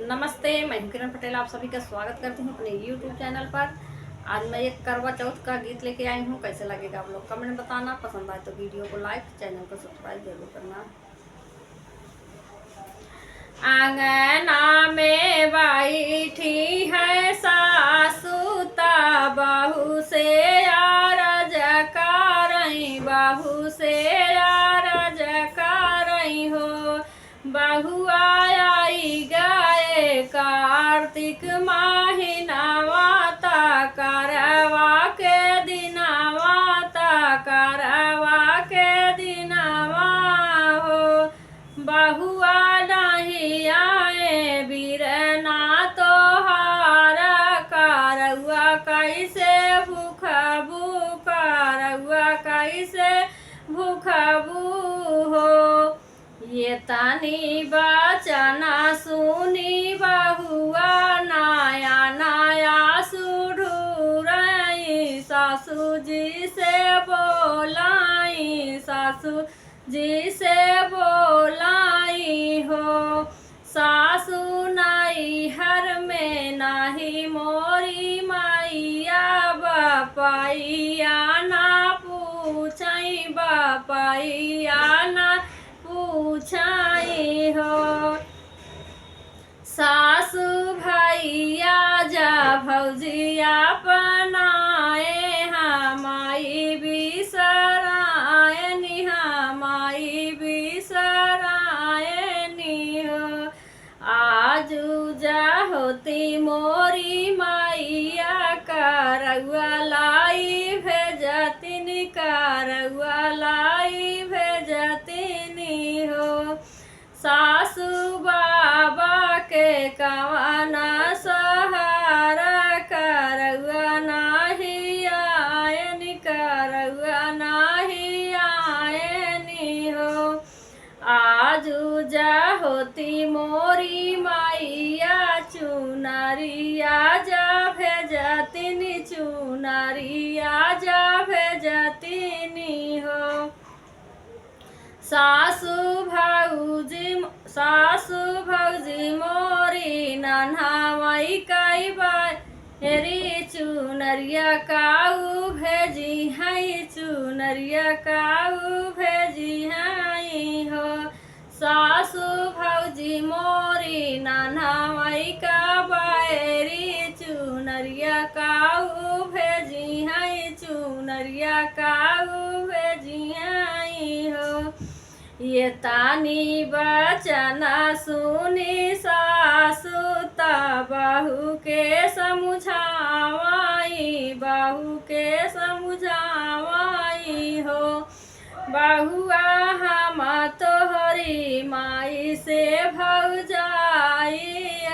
नमस्ते, मैं हूं किरण पटेल। आप सभी का स्वागत करती हूं अपने YouTube चैनल पर। आज मैं एक करवा चौथ का गीत लेके आई हूं। कैसे लगेगा आप लोग कमेंट बताना। पसंद आए तो वीडियो को लाइक, चैनल को सब्सक्राइब जरूर करना। आंगना में बैठी है सासू ता बहू से आरज करई, बहू से आरज करई हो। बहू आई गए कार्तिक महीनावा ता करवा के दिनावा ता करवा के दिनावा हो। बहुआ नहीं आए बीरना तोहार करौआ कैसे भूखबू, करौआ कैसे भूखबू हो। ये तानी बचना सुनी बहुआ नया नया सुढुरई, सासू जी से बोलाई, सासू जी से बोलाई हो। सासू नैहर में नाही मोरी मैया, बापैया ना पूछई, बापैया ना पूछई हो। सासू भैया जा भौजिया अपनाए, हमाई बिसरायनी, हमाई बिसरायनी हो। आजू जा होती मोरी मैया, करौआ लाई भेजतिनी, करौआ लाई भेजतिनी हो। सासू बाबा के कवाना सहारा, करौआ नाही आयनी, करौआ नाही आयनी हो। आजू जा होती मोरी मैया, चुनरिया जा भेजतिनी, चुनरिया जा भेजतिनी हो। सासू भौजी मोरी नन्हाई कई बारी, चुनरिया काऊ भेजी है, चुनरिया काऊ भेजी है हो। सासू भौजी मोरी नन्हाई का बारी, चुनरिया काऊ भेजी है, चुनरिया काऊ भेजी है हो। ये तानी बचना सुनी सासू ता बहू के समझावाई, बहू के समझावाई हो। बहुआ हम तोहरी माई से भौजाई,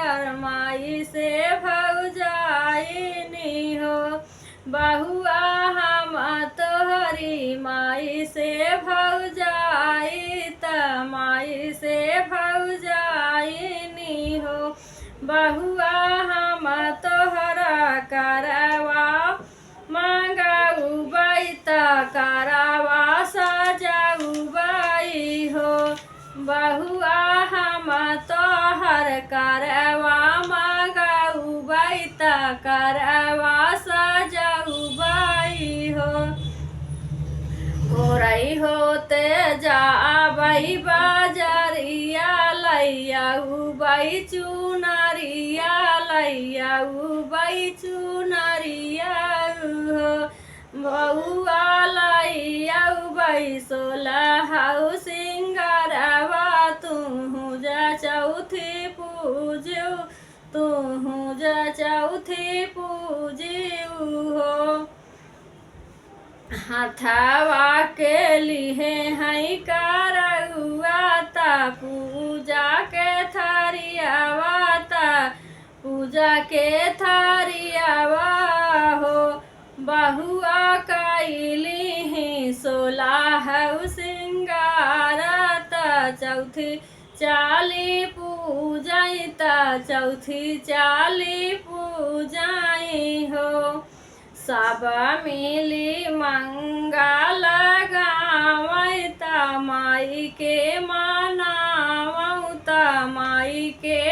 और माई से भौजाई नी हो। बहुआ हम तोहरी माई से भौजाई, माई से भौजाई नी हो। बहुआ हम तोहरा करवा मांगाऊ बाई, करवा सजाऊ बाई हो। बहुआ हम तोहर करवा मांगाऊ बाई, करवा सजाऊ बाई हो। भोरई होते जाबई बाजरिया, लैयाऊ बाई चुनरिया, लैयाऊ बाई चुनरिया हो। बउआ लैयाऊ बाई सोलहाऊ सिंगारवा, तुहू जा चौथी पूजू, तुहू जा चौथी पूजू हो। हथवा के लिए है करौआ ता पूजा के थरियावा, ता पूजा के थरियावा हो। बहुआ कैली ही सोलहाऊ सिंगार, ता चौथी चाली पूजाई, ता चौथी चाली पूजाई हो। सब मिली मंगल गावै, ता माई के मनावौ, ता माई के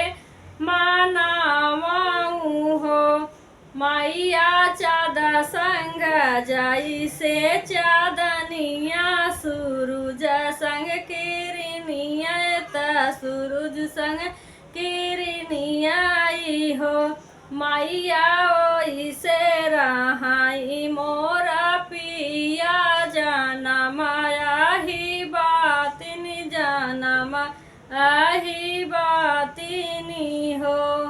मानावाऊ हो। मैया चाँद संग जाई से चाँदनिया, सूरज संग किरनिया त सूरज संग किरनिया आई हो। मैया ओइसे रहाई मोरा पिया, जनम आही बातिन जनम आही बातिनी हो।